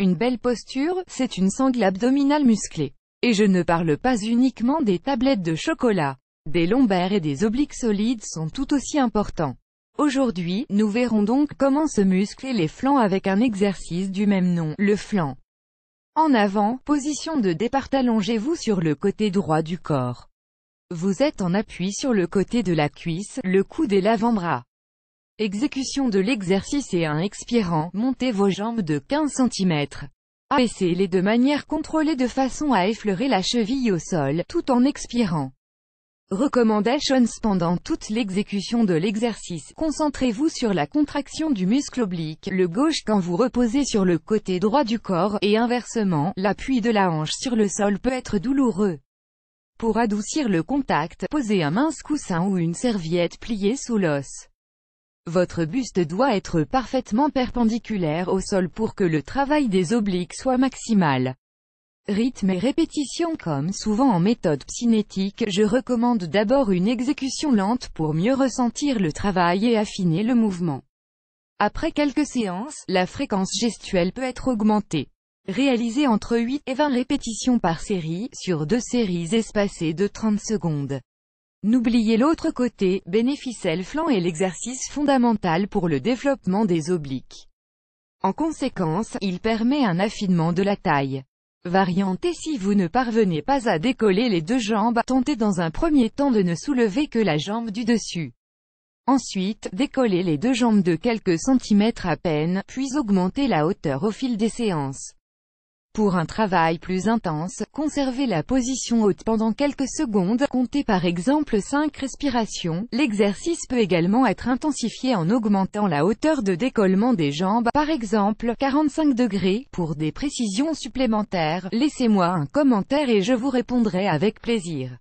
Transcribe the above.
Une belle posture, c'est une sangle abdominale musclée. Et je ne parle pas uniquement des tablettes de chocolat. Des lombaires et des obliques solides sont tout aussi importants. Aujourd'hui, nous verrons donc comment se muscler les flancs avec un exercice du même nom, le flanc. En avant, position de départ, allongez-vous sur le côté droit du corps. Vous êtes en appui sur le côté de la cuisse, le coude et l'avant-bras. Exécution de l'exercice et en expirant, montez vos jambes de 15 cm. Abaissez-les de manière contrôlée de façon à effleurer la cheville au sol, tout en expirant. Recommendations. Pendant toute l'exécution de l'exercice, concentrez-vous sur la contraction du muscle oblique, le gauche quand vous reposez sur le côté droit du corps, et inversement, l'appui de la hanche sur le sol peut être douloureux. Pour adoucir le contact, posez un mince coussin ou une serviette pliée sous l'os. Votre buste doit être parfaitement perpendiculaire au sol pour que le travail des obliques soit maximal. Rythme et répétition. Comme souvent en méthode cinétique, je recommande d'abord une exécution lente pour mieux ressentir le travail et affiner le mouvement. Après quelques séances, la fréquence gestuelle peut être augmentée. Réalisez entre 8 et 20 répétitions par série, sur 2 séries espacées de 30 secondes. N'oubliez l'autre côté, bénéficiez flanc est l'exercice fondamental pour le développement des obliques. En conséquence, il permet un affinement de la taille. Variante. Et si vous ne parvenez pas à décoller les deux jambes, tentez dans un premier temps de ne soulever que la jambe du dessus. Ensuite, décollez les deux jambes de quelques centimètres à peine, puis augmentez la hauteur au fil des séances. Pour un travail plus intense, conservez la position haute pendant quelques secondes, comptez par exemple 5 respirations. L'exercice peut également être intensifié en augmentant la hauteur de décollement des jambes, par exemple 45 degrés. Pour des précisions supplémentaires, laissez-moi un commentaire et je vous répondrai avec plaisir.